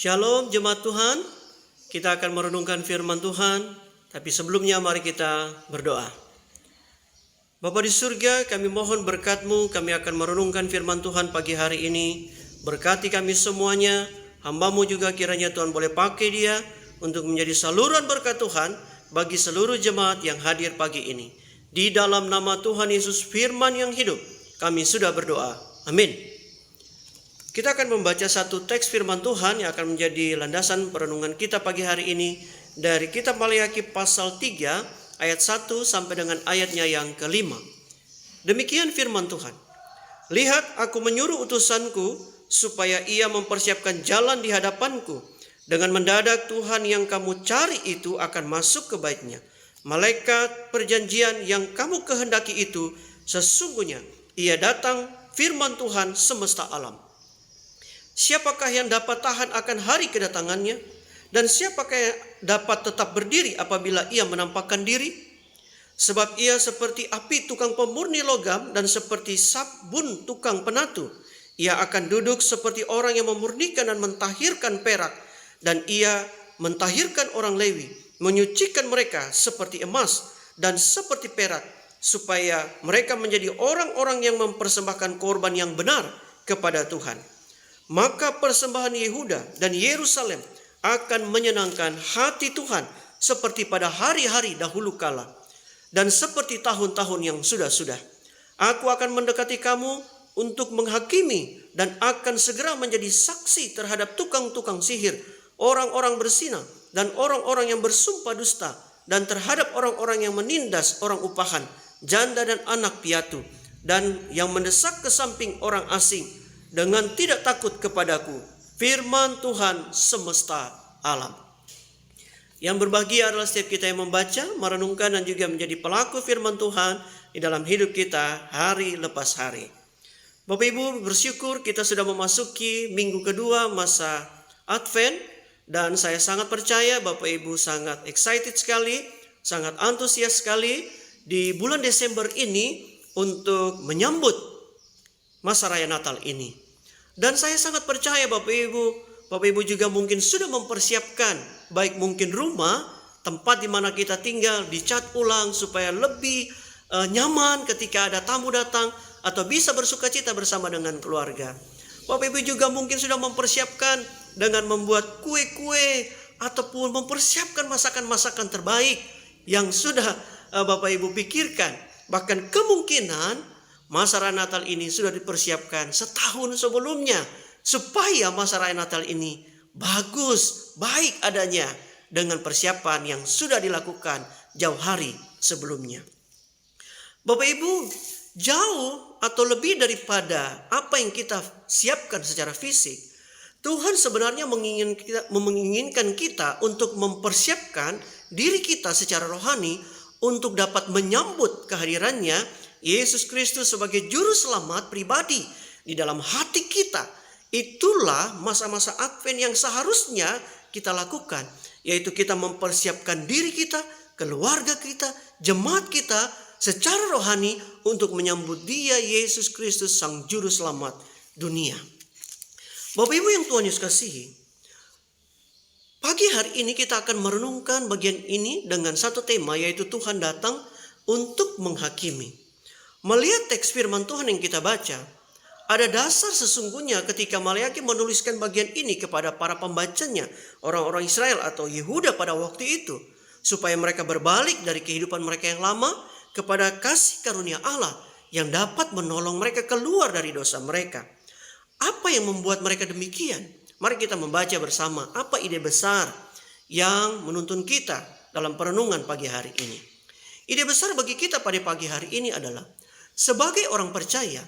Shalom jemaat Tuhan, kita akan merenungkan firman Tuhan, tapi sebelumnya mari kita berdoa. Bapa di surga, kami mohon berkat-Mu, kami akan merenungkan firman Tuhan pagi hari ini. Berkati kami semuanya, hamba-Mu juga kiranya Tuhan boleh pakai dia untuk menjadi saluran berkat Tuhan bagi seluruh jemaat yang hadir pagi ini. Di dalam nama Tuhan Yesus firman yang hidup, kami sudah berdoa. Amin. Kita akan membaca satu teks firman Tuhan yang akan menjadi landasan perenungan kita pagi hari ini dari kitab Maleakhi pasal 3 ayat 1 sampai dengan ayatnya yang kelima. Demikian firman Tuhan. Lihat, aku menyuruh utusanku supaya ia mempersiapkan jalan di hadapanku. Dengan mendadak Tuhan yang kamu cari itu akan masuk ke baitnya. Malaikat perjanjian yang kamu kehendaki itu sesungguhnya ia datang, firman Tuhan semesta alam. Siapakah yang dapat tahan akan hari kedatangannya? Dan siapakah yang dapat tetap berdiri apabila ia menampakkan diri? Sebab ia seperti api tukang pemurni logam dan seperti sabun tukang penatu. Ia akan duduk seperti orang yang memurnikan dan mentahirkan perak. Dan ia mentahirkan orang Lewi, menyucikan mereka seperti emas dan seperti perak, supaya mereka menjadi orang-orang yang mempersembahkan korban yang benar kepada Tuhan. Maka persembahan Yehuda dan Yerusalem akan menyenangkan hati Tuhan seperti pada hari-hari dahulu kala dan seperti tahun-tahun yang sudah-sudah. Aku akan mendekati kamu untuk menghakimi dan akan segera menjadi saksi terhadap tukang-tukang sihir, orang-orang berzina dan orang-orang yang bersumpah dusta, dan terhadap orang-orang yang menindas orang upahan, janda dan anak piatu, dan yang mendesak ke samping orang asing dengan tidak takut kepadaku. Firman Tuhan semesta alam. Yang berbahagia adalah setiap kita yang membaca, merenungkan dan juga menjadi pelaku firman Tuhan di dalam hidup kita hari lepas hari. Bapak Ibu, bersyukur kita sudah memasuki minggu kedua masa Advent, dan saya sangat percaya Bapak Ibu sangat excited sekali, sangat antusias sekali di bulan Desember ini untuk menyambut masa raya Natal ini. Dan saya sangat percaya Bapak Ibu juga mungkin sudah mempersiapkan baik mungkin rumah, tempat di mana kita tinggal dicat ulang supaya lebih nyaman ketika ada tamu datang atau bisa bersukacita bersama dengan keluarga. Bapak Ibu juga mungkin sudah mempersiapkan dengan membuat kue-kue ataupun mempersiapkan masakan-masakan terbaik yang sudah Bapak Ibu pikirkan. Bahkan kemungkinan masa raya Natal ini sudah dipersiapkan setahun sebelumnya supaya masa raya Natal ini bagus, baik adanya dengan persiapan yang sudah dilakukan jauh hari sebelumnya. Bapak Ibu, jauh atau lebih daripada apa yang kita siapkan secara fisik, Tuhan sebenarnya menginginkan kita untuk mempersiapkan diri kita secara rohani untuk dapat menyambut kehadirannya Yesus Kristus sebagai juru selamat pribadi di dalam hati kita. Itulah masa-masa Advent yang seharusnya kita lakukan, yaitu kita mempersiapkan diri kita, keluarga kita, jemaat kita secara rohani untuk menyambut Dia Yesus Kristus sang juru selamat dunia. Bapak Ibu yang Tuhan Yesus kasihi, pagi hari ini kita akan merenungkan bagian ini dengan satu tema, yaitu Tuhan datang untuk menghakimi. Melihat teks firman Tuhan yang kita baca, ada dasar sesungguhnya ketika Maleakhi menuliskan bagian ini kepada para pembacanya, orang-orang Israel atau Yehuda pada waktu itu, supaya mereka berbalik dari kehidupan mereka yang lama kepada kasih karunia Allah yang dapat menolong mereka keluar dari dosa mereka. Apa yang membuat mereka demikian? Mari kita membaca bersama apa ide besar yang menuntun kita dalam perenungan pagi hari ini. Ide besar bagi kita pada pagi hari ini adalah, sebagai orang percaya,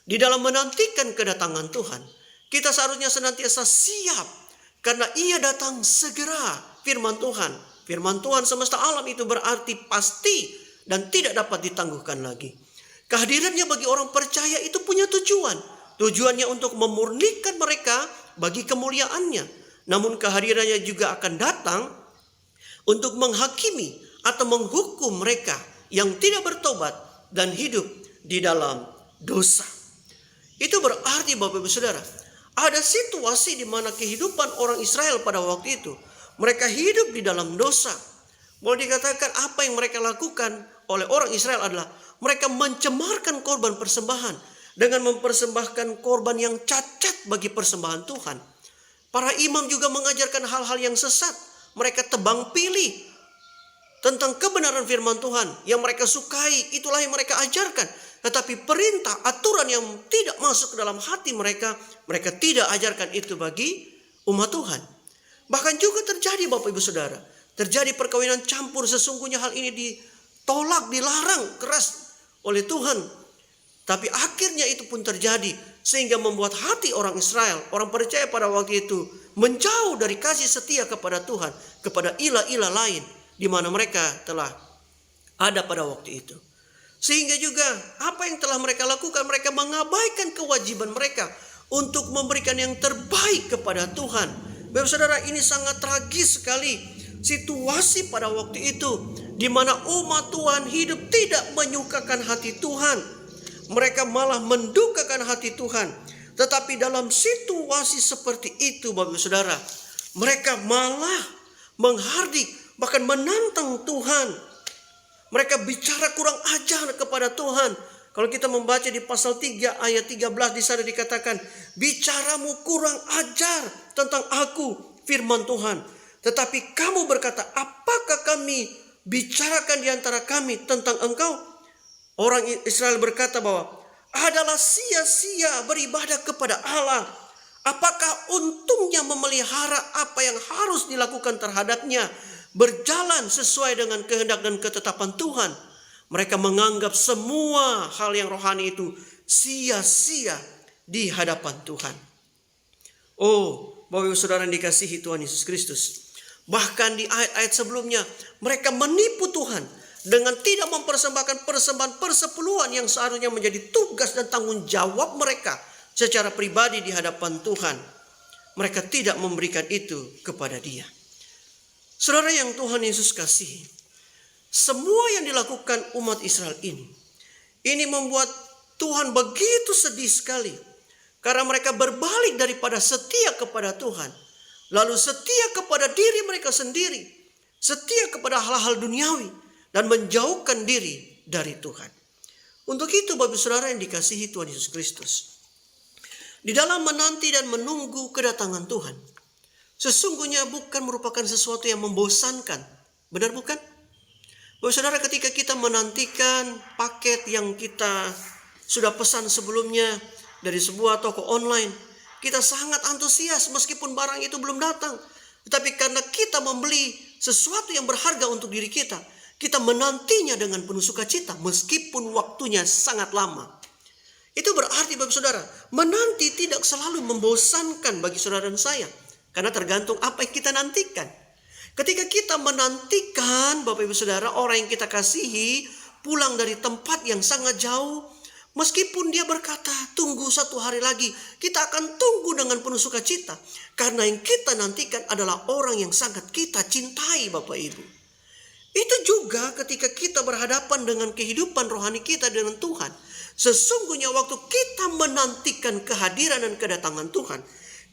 di dalam menantikan kedatangan Tuhan, kita seharusnya senantiasa siap karena Ia datang segera. Firman Tuhan semesta alam itu berarti pasti dan tidak dapat ditangguhkan lagi. Kehadirannya bagi orang percaya itu punya tujuan. Tujuannya untuk memurnikan mereka bagi kemuliaannya. Namun kehadirannya juga akan datang untuk menghakimi atau menghukum mereka yang tidak bertobat dan hidup di dalam dosa. Itu berarti Bapak Ibu Saudara, Ada situasi di mana kehidupan orang Israel pada waktu itu, mereka hidup di dalam dosa. Boleh dikatakan apa yang mereka lakukan oleh orang Israel adalah mereka mencemarkan korban persembahan dengan mempersembahkan korban yang cacat bagi persembahan Tuhan. Para imam juga mengajarkan hal-hal yang sesat. Mereka tebang pilih tentang kebenaran firman Tuhan yang mereka sukai, itulah yang mereka ajarkan. Tetapi perintah, aturan yang tidak masuk ke dalam hati mereka, mereka tidak ajarkan itu bagi umat Tuhan. Bahkan juga terjadi Bapak Ibu Saudara, terjadi perkawinan campur. Sesungguhnya hal ini ditolak, dilarang keras oleh Tuhan. Tapi akhirnya itu pun terjadi, sehingga membuat hati orang Israel, orang percaya pada waktu itu, menjauh dari kasih setia kepada Tuhan, kepada ilah-ilah lain di mana mereka telah ada pada waktu itu. Sehingga juga apa yang telah mereka lakukan, mereka mengabaikan kewajiban mereka untuk memberikan yang terbaik kepada Tuhan. Bapak Saudara, ini sangat tragis sekali situasi pada waktu itu, di mana umat Tuhan hidup tidak menyukakan hati Tuhan. Mereka malah mendukakan hati Tuhan. Tetapi dalam situasi seperti itu Bapak Saudara, mereka malah menghardik, bahkan menantang Tuhan. Mereka bicara kurang ajar kepada Tuhan. Kalau kita membaca di pasal 3 ayat 13, di sana dikatakan, bicaramu kurang ajar tentang aku, firman Tuhan. Tetapi kamu berkata, apakah kami bicarakan di antara kami tentang engkau? Orang Israel berkata bahwa adalah sia-sia beribadah kepada Allah. Apakah untungnya memelihara apa yang harus dilakukan terhadapnya, berjalan sesuai dengan kehendak dan ketetapan Tuhan? Mereka menganggap semua hal yang rohani itu sia-sia di hadapan Tuhan. Oh, Bapak Ibu Saudara yang dikasihi Tuhan Yesus Kristus. Bahkan di ayat-ayat sebelumnya, mereka menipu Tuhan dengan tidak mempersembahkan persembahan persepuluhan yang seharusnya menjadi tugas dan tanggung jawab mereka secara pribadi di hadapan Tuhan. Mereka tidak memberikan itu kepada Dia. Saudara yang Tuhan Yesus kasihi, semua yang dilakukan umat Israel ini membuat Tuhan begitu sedih sekali. Karena mereka berbalik daripada setia kepada Tuhan, lalu setia kepada diri mereka sendiri, setia kepada hal-hal duniawi, dan menjauhkan diri dari Tuhan. Untuk itu Bapak Saudara yang dikasihi Tuhan Yesus Kristus, di dalam menanti dan menunggu kedatangan Tuhan, sesungguhnya bukan merupakan sesuatu yang membosankan. Benar bukan? Bapak Saudara, ketika kita menantikan paket yang kita sudah pesan sebelumnya dari sebuah toko online, kita sangat antusias meskipun barang itu belum datang. Tetapi karena kita membeli sesuatu yang berharga untuk diri kita, kita menantinya dengan penuh sukacita meskipun waktunya sangat lama. Itu berarti Bapak Saudara, menanti tidak selalu membosankan bagi saudara dan saya. Karena tergantung apa yang kita nantikan. Ketika kita menantikan Bapak Ibu Saudara, orang yang kita kasihi pulang dari tempat yang sangat jauh, meskipun dia berkata tunggu 1 hari lagi, kita akan tunggu dengan penuh sukacita. Karena yang kita nantikan adalah orang yang sangat kita cintai Bapak Ibu. Itu juga ketika kita berhadapan dengan kehidupan rohani kita dengan Tuhan. Sesungguhnya waktu kita menantikan kehadiran dan kedatangan Tuhan,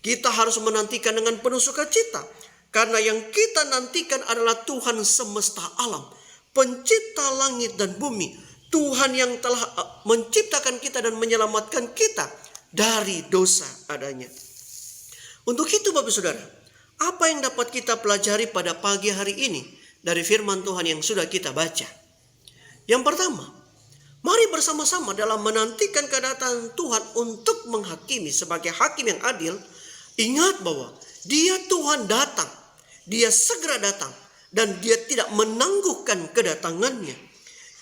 kita harus menantikan dengan penuh sukacita. Karena yang kita nantikan adalah Tuhan semesta alam, pencipta langit dan bumi. Tuhan yang telah menciptakan kita dan menyelamatkan kita dari dosa adanya. Untuk itu Bapak Saudara, apa yang dapat kita pelajari pada pagi hari ini dari firman Tuhan yang sudah kita baca? Yang pertama, mari bersama-sama dalam menantikan kedatangan Tuhan untuk menghakimi sebagai hakim yang adil. Ingat bahwa Dia Tuhan datang, Dia segera datang, dan Dia tidak menangguhkan kedatangannya.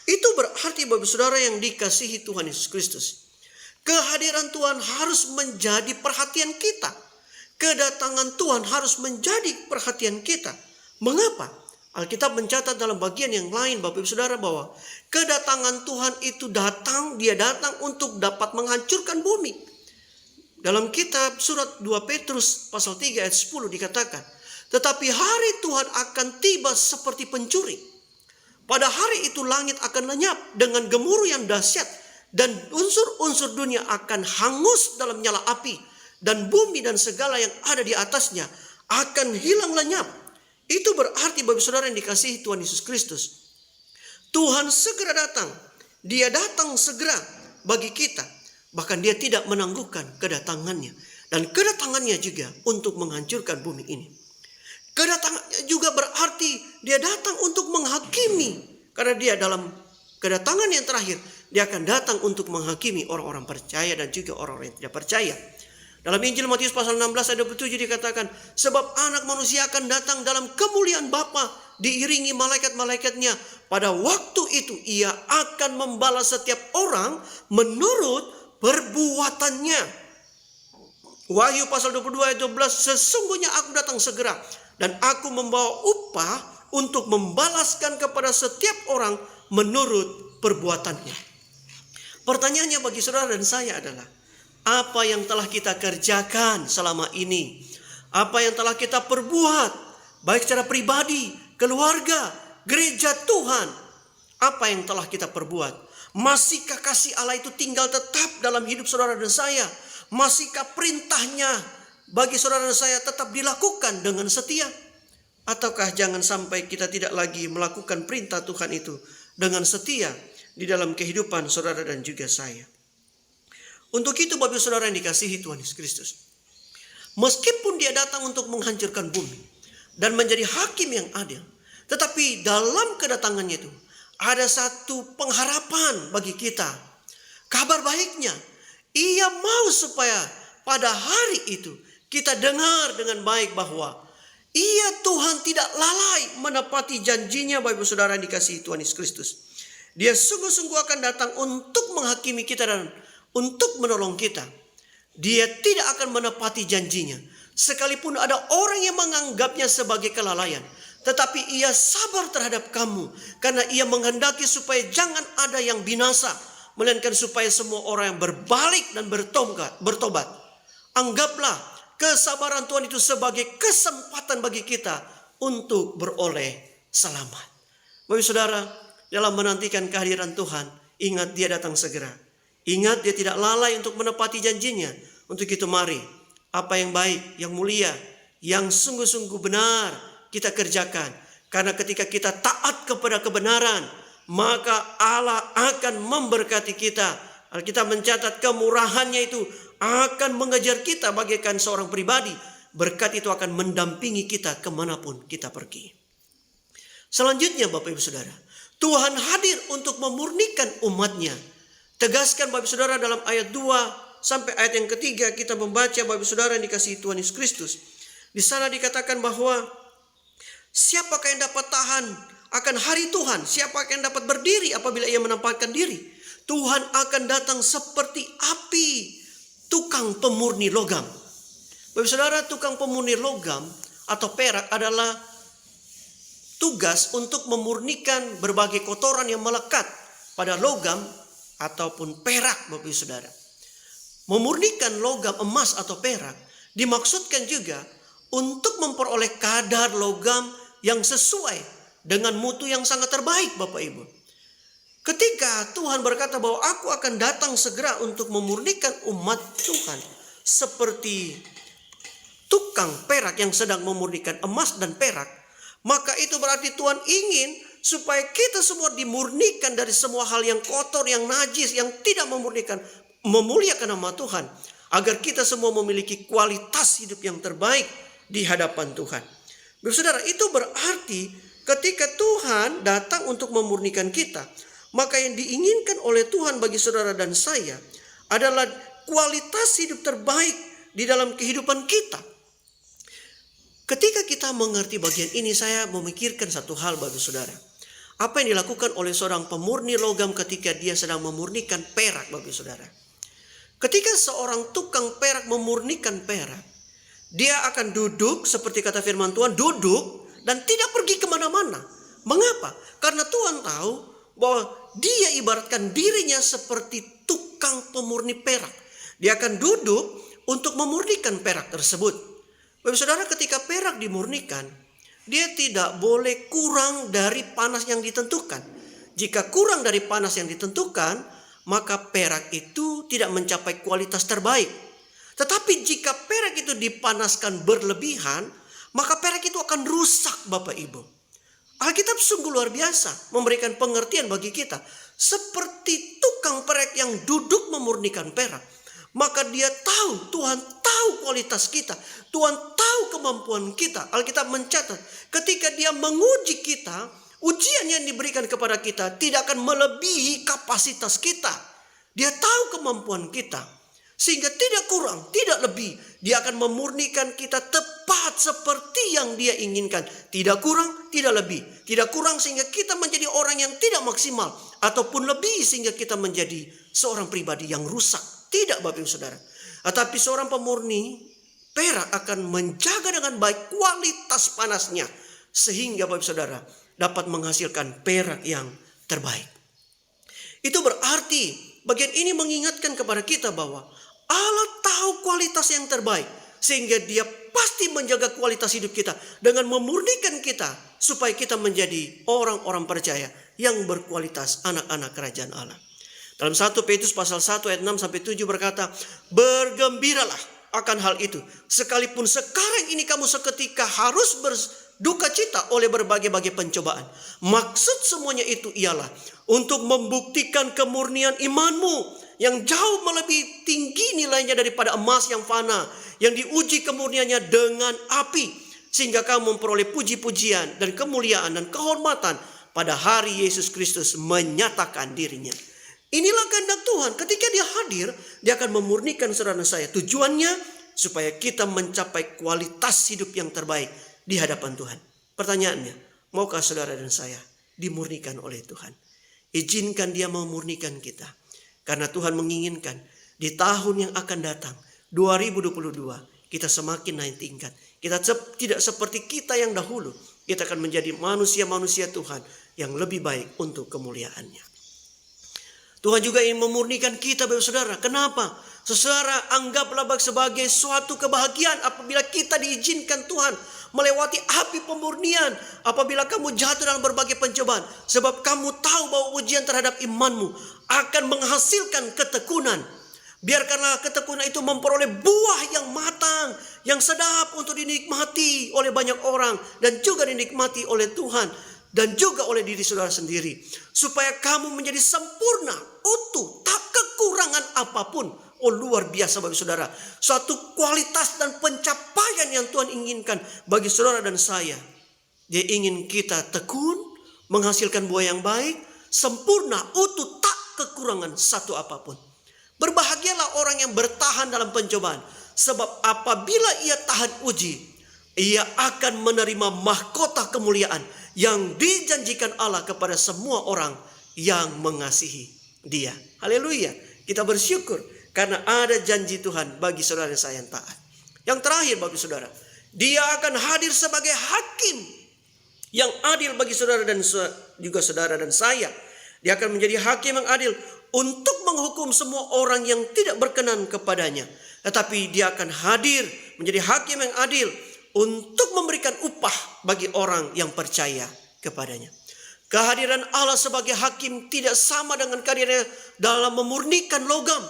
Itu berarti Bapak Saudara yang dikasihi Tuhan Yesus Kristus, kehadiran Tuhan harus menjadi perhatian kita. Kedatangan Tuhan harus menjadi perhatian kita. Mengapa? Alkitab mencatat dalam bagian yang lain Bapak Ibu Saudara bahwa kedatangan Tuhan itu datang, Dia datang untuk dapat menghancurkan bumi. Dalam kitab surat 2 Petrus pasal 3 ayat 10 dikatakan, tetapi hari Tuhan akan tiba seperti pencuri. Pada hari itu langit akan lenyap dengan gemuruh yang dahsyat, dan unsur-unsur dunia akan hangus dalam nyala api, dan bumi dan segala yang ada di atasnya akan hilang lenyap. Itu berarti bagi saudara yang dikasihi Tuhan Yesus Kristus, Tuhan segera datang. Dia datang segera bagi kita. Bahkan dia tidak menangguhkan kedatangannya. Dan kedatangannya juga untuk menghancurkan bumi ini. Kedatangannya juga berarti dia datang untuk menghakimi. Karena dia dalam kedatangan yang terakhir, dia akan datang untuk menghakimi orang-orang percaya dan juga orang-orang yang tidak percaya. Dalam Injil Matius pasal 16 ayat 27 dikatakan, sebab anak manusia akan datang dalam kemuliaan Bapa diiringi malaikat-malaikatnya. Pada waktu itu ia akan membalas setiap orang menurut perbuatannya. Wahyu pasal 22 ayat 12, sesungguhnya aku datang segera dan aku membawa upah untuk membalaskan kepada setiap orang menurut perbuatannya. Pertanyaannya bagi saudara dan saya adalah, apa yang telah kita kerjakan selama ini? Apa yang telah kita perbuat? Baik secara pribadi, keluarga, gereja Tuhan. Apa yang telah kita perbuat? Masihkah kasih Allah itu tinggal tetap dalam hidup saudara dan saya? Masihkah perintahnya bagi saudara dan saya tetap dilakukan dengan setia? Ataukah jangan sampai kita tidak lagi melakukan perintah Tuhan itu dengan setia di dalam kehidupan saudara dan juga saya? Untuk itu Bapak saudara yang dikasihi Tuhan Yesus Kristus, meskipun dia datang untuk menghancurkan bumi dan menjadi hakim yang adil, tetapi dalam kedatangannya itu ada satu pengharapan bagi kita. Kabar baiknya, ia mau supaya pada hari itu kita dengar dengan baik bahwa ia Tuhan tidak lalai menepati janjinya. Bapak saudara yang dikasihi Tuhan Yesus Kristus, dia sungguh-sungguh akan datang untuk menghakimi kita dan untuk menolong kita. Dia tidak akan menepati janjinya. Sekalipun ada orang yang menganggapnya sebagai kelalaian, tetapi ia sabar terhadap kamu. Karena ia menghendaki supaya jangan ada yang binasa, melainkan supaya semua orang yang berbalik dan bertobat. Anggaplah kesabaran Tuhan itu sebagai kesempatan bagi kita untuk beroleh selamat. Bapak saudara, dalam menantikan kehadiran Tuhan, ingat dia datang segera. Ingat dia tidak lalai untuk menepati janjinya. Untuk itu mari, apa yang baik, yang mulia, yang sungguh-sungguh benar kita kerjakan. Karena ketika kita taat kepada kebenaran, maka Allah akan memberkati kita. Alkitab mencatat kemurahannya itu akan mengejar kita bagaikan seorang pribadi. Berkat itu akan mendampingi kita kemanapun kita pergi. Selanjutnya Bapak Ibu Saudara, Tuhan hadir untuk memurnikan umatnya. Tegaskan Bapak saudara dalam ayat 2 sampai ayat yang ketiga kita membaca Bapak saudara yang dikasihi Tuhan Yesus Kristus. Di sana dikatakan bahwa siapakah yang dapat tahan akan hari Tuhan? Siapakah yang dapat berdiri apabila ia menampakkan diri? Tuhan akan datang seperti api, tukang pemurni logam. Bapak saudara, tukang pemurni logam atau perak adalah tugas untuk memurnikan berbagai kotoran yang melekat pada logam ataupun perak. Bapak saudara, memurnikan logam emas atau perak dimaksudkan juga untuk memperoleh kadar logam yang sesuai dengan mutu yang sangat terbaik. Bapak Ibu, ketika Tuhan berkata bahwa aku akan datang segera untuk memurnikan umat Tuhan seperti tukang perak yang sedang memurnikan emas dan perak, maka itu berarti Tuhan ingin supaya kita semua dimurnikan dari semua hal yang kotor, yang najis, yang tidak memuliakan nama Tuhan. Agar kita semua memiliki kualitas hidup yang terbaik di hadapan Tuhan. Saudara, itu berarti ketika Tuhan datang untuk memurnikan kita, maka yang diinginkan oleh Tuhan bagi saudara dan saya adalah kualitas hidup terbaik di dalam kehidupan kita. Ketika kita mengerti bagian ini, saya memikirkan satu hal bagi saudara. Apa yang dilakukan oleh seorang pemurni logam ketika dia sedang memurnikan perak, bagi saudara? Ketika seorang tukang perak memurnikan perak, dia akan duduk seperti kata firman Tuhan, duduk dan tidak pergi kemana-mana. Mengapa? Karena Tuhan tahu bahwa dia ibaratkan dirinya seperti tukang pemurni perak. Dia akan duduk untuk memurnikan perak tersebut. Bapak saudara, ketika perak dimurnikan, dia tidak boleh kurang dari panas yang ditentukan. Jika kurang dari panas yang ditentukan, maka perak itu tidak mencapai kualitas terbaik. Tetapi jika perak itu dipanaskan berlebihan, maka perak itu akan rusak, Bapak Ibu. Alkitab sungguh luar biasa memberikan pengertian bagi kita. Seperti tukang perak yang duduk memurnikan perak. Maka dia tahu, Tuhan tahu kualitas kita. Tuhan tahu kemampuan kita. Alkitab mencatat, ketika dia menguji kita, ujian yang diberikan kepada kita tidak akan melebihi kapasitas kita. Dia tahu kemampuan kita. Sehingga tidak kurang, tidak lebih. Dia akan memurnikan kita tepat seperti yang dia inginkan. Tidak kurang, tidak lebih. Tidak kurang sehingga kita menjadi orang yang tidak maksimal. Ataupun lebih sehingga kita menjadi seorang pribadi yang rusak. Tidak, Bapak Ibu Saudara. Tetapi seorang pemurni perak akan menjaga dengan baik kualitas panasnya. Sehingga Bapak Ibu Saudara dapat menghasilkan perak yang terbaik. Itu berarti bagian ini mengingatkan kepada kita bahwa Allah tahu kualitas yang terbaik. Sehingga dia pasti menjaga kualitas hidup kita. Dengan memurnikan kita. Supaya kita menjadi orang-orang percaya. Yang berkualitas anak-anak kerajaan Allah. Dalam 1 Petrus pasal 1 ayat 6-7 berkata. Bergembiralah akan hal itu. Sekalipun sekarang ini kamu seketika harus berduka cita oleh berbagai-bagai pencobaan. Maksud semuanya itu ialah. Untuk membuktikan kemurnian imanmu. Yang jauh melebihi tinggi nilainya daripada emas yang fana. Yang diuji kemurniannya dengan api. Sehingga kamu memperoleh puji-pujian dan kemuliaan dan kehormatan. Pada hari Yesus Kristus menyatakan dirinya. Inilah kehendak Tuhan. Ketika dia hadir, dia akan memurnikan saudara saya. Tujuannya supaya kita mencapai kualitas hidup yang terbaik di hadapan Tuhan. Pertanyaannya, maukah saudara dan saya dimurnikan oleh Tuhan? Izinkan dia memurnikan kita. Karena Tuhan menginginkan di tahun yang akan datang, 2022, kita semakin naik tingkat. Kita tidak seperti kita yang dahulu. Kita akan menjadi manusia-manusia Tuhan yang lebih baik untuk kemuliaannya. Tuhan juga ingin memurnikan kita, Bapak Saudara. Kenapa? Saudara, anggaplah sebagai suatu kebahagiaan apabila kita diizinkan Tuhan melewati api pemurnian. Apabila kamu jatuh dalam berbagai pencobaan. Sebab kamu tahu bahwa ujian terhadap imanmu akan menghasilkan ketekunan. Biarkanlah ketekunan itu memperoleh buah yang matang, yang sedap untuk dinikmati oleh banyak orang. Dan juga dinikmati oleh Tuhan. Dan juga oleh diri saudara sendiri. Supaya kamu menjadi sempurna, utuh, tak kekurangan apapun. Oh, luar biasa bagi saudara. Suatu kualitas dan pencapaian yang Tuhan inginkan bagi saudara dan saya. Dia ingin kita tekun, menghasilkan buah yang baik, sempurna, utuh, tak kekurangan satu apapun. Berbahagialah orang yang bertahan dalam pencobaan. Sebab apabila ia tahan uji, ia akan menerima mahkota kemuliaan yang dijanjikan Allah kepada semua orang yang mengasihi dia. Haleluya. Kita bersyukur karena ada janji Tuhan bagi saudara dan saya yang taat. Yang terakhir bagi saudara, dia akan hadir sebagai hakim yang adil bagi saudara dan juga saudara dan saya. Dia akan menjadi hakim yang adil untuk menghukum semua orang yang tidak berkenan kepadanya. Tetapi dia akan hadir menjadi hakim yang adil untuk memberikan upah bagi orang yang percaya kepadanya. Kehadiran Allah sebagai hakim tidak sama dengan kehadirannya dalam memurnikan logam.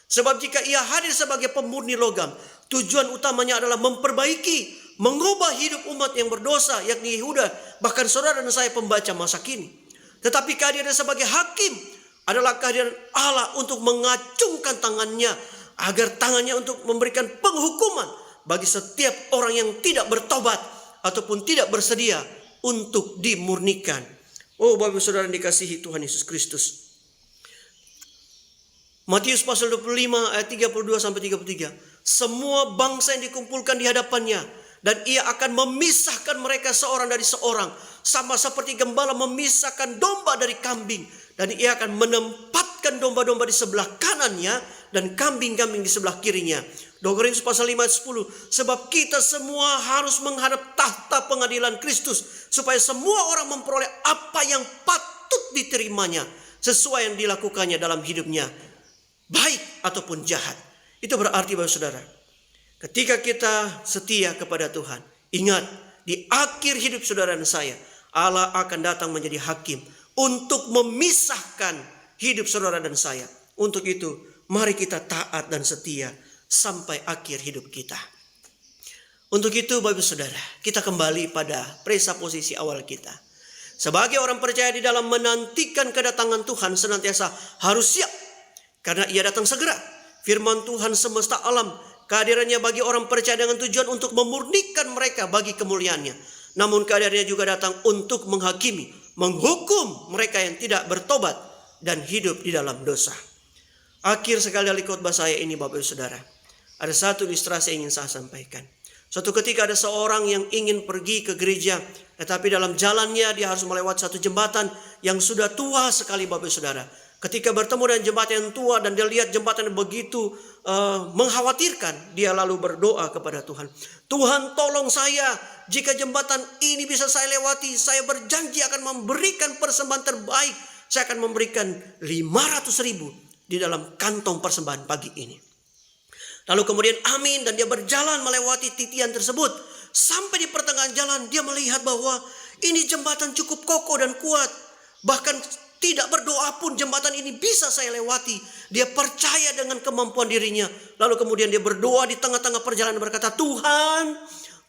Sebab jika ia hadir sebagai pemurni logam, tujuan utamanya adalah memperbaiki, mengubah hidup umat yang berdosa, yakni Yehuda, bahkan saudara dan saya pembaca masa kini. Tetapi kehadiran sebagai hakim adalah kehadiran Allah untuk mengacungkan tangannya, agar tangannya untuk memberikan penghukuman bagi setiap orang yang tidak bertobat ataupun tidak bersedia untuk dimurnikan. Oh, Bapak saudara dikasihi Tuhan Yesus Kristus. Matius pasal 25 ayat 32-33. Semua bangsa yang dikumpulkan di hadapannya, dan ia akan memisahkan mereka seorang dari seorang, sama seperti gembala memisahkan domba dari kambing. Dan ia akan menempatkan domba-domba di sebelah kanannya dan kambing-kambing di sebelah kirinya. 2 Korintus pasal 5 ayat 10. Sebab kita semua harus menghadap tahta pengadilan Kristus, supaya semua orang memperoleh apa yang patut diterimanya sesuai yang dilakukannya dalam hidupnya, baik ataupun jahat. Itu berarti Bapak saudara, ketika kita setia kepada Tuhan, ingat di akhir hidup saudara dan saya, Allah akan datang menjadi hakim untuk memisahkan hidup saudara dan saya. Untuk itu, mari kita taat dan setia sampai akhir hidup kita. Untuk itu Bapak Saudara, kita kembali pada presupposisi awal kita. Sebagai orang percaya di dalam menantikan kedatangan Tuhan senantiasa harus siap. Karena ia datang segera. Firman Tuhan semesta alam, kehadirannya bagi orang percaya dengan tujuan untuk memurnikan mereka bagi kemuliaannya. Namun kehadirannya juga datang untuk menghakimi, menghukum mereka yang tidak bertobat dan hidup di dalam dosa. Akhir sekali dari khotbah saya ini Bapak Ibu Saudara, ada satu ilustrasi yang ingin saya sampaikan. Suatu ketika ada seorang yang ingin pergi ke gereja, tetapi dalam jalannya dia harus melewati satu jembatan yang sudah tua sekali Bapak Ibu Saudara. Ketika bertemu dengan jembatan yang tua dan dia lihat jembatan yang begitu mengkhawatirkan, dia lalu berdoa kepada Tuhan. Tuhan, tolong saya, jika jembatan ini bisa saya lewati, saya berjanji akan memberikan persembahan terbaik. Saya akan memberikan 500.000 di dalam kantong persembahan pagi ini. Lalu kemudian amin, dan dia berjalan melewati titian tersebut. Sampai di pertengahan jalan dia melihat bahwa ini jembatan cukup kokoh dan kuat. Bahkan tidak berdoa pun jembatan ini bisa saya lewati. Dia percaya dengan kemampuan dirinya. Lalu kemudian dia berdoa di tengah-tengah perjalanan berkata, Tuhan,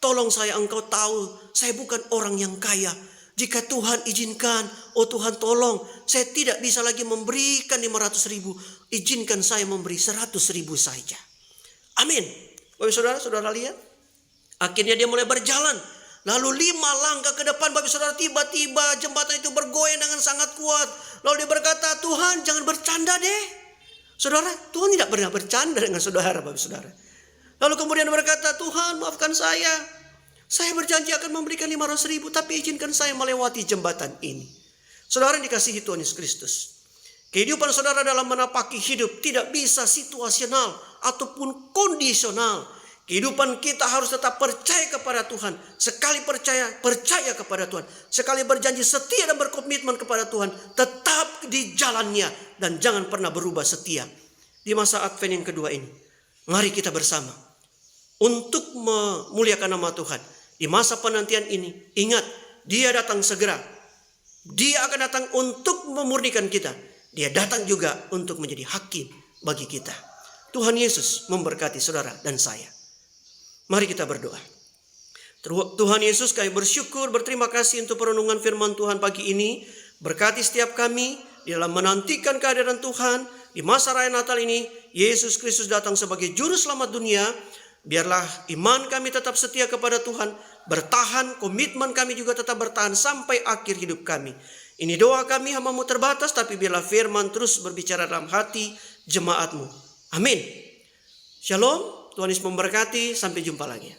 tolong saya, Engkau tahu saya bukan orang yang kaya. Jika Tuhan izinkan, oh Tuhan tolong, saya tidak bisa lagi memberikan 500.000. Izinkan saya memberi 100.000 saja. Amin. Bapak saudara lihat. Akhirnya dia mulai berjalan. Lalu 5 langkah ke depan Bapak saudara, tiba-tiba jembatan itu bergoyang dengan sangat kuat. Lalu dia berkata, Tuhan jangan bercanda deh. Saudara, Tuhan tidak pernah bercanda dengan saudara Bapak saudara. Lalu kemudian berkata, Tuhan maafkan saya. Saya berjanji akan memberikan 500.000, tapi izinkan saya melewati jembatan ini. Saudara yang dikasihi Tuhan Yesus Kristus. Kehidupan saudara dalam menapaki hidup tidak bisa situasional ataupun kondisional. Kehidupan kita harus tetap percaya kepada Tuhan. Sekali percaya kepada Tuhan. Sekali berjanji setia dan berkomitmen kepada Tuhan. Tetap di jalannya dan jangan pernah berubah setia. Di masa Advent yang kedua ini, mari kita bersama untuk memuliakan nama Tuhan. Di masa penantian ini, ingat, Dia datang segera. Dia akan datang untuk memurnikan kita. Dia datang juga untuk menjadi hakim bagi kita. Tuhan Yesus memberkati saudara dan saya. Mari kita berdoa. Tuhan Yesus, kami bersyukur, berterima kasih untuk perenungan firman Tuhan pagi ini. Berkati setiap kami di dalam menantikan kehadiran Tuhan. Di masa raya Natal ini, Yesus Kristus datang sebagai juru selamat dunia. Biarlah iman kami tetap setia kepada Tuhan. Bertahan, komitmen kami juga tetap bertahan sampai akhir hidup kami. Ini doa kami, hamba-Mu terbatas, tapi biarlah firman terus berbicara dalam hati jemaat-Mu. Amin. Shalom, Tuhan Yesus memberkati, sampai jumpa lagi.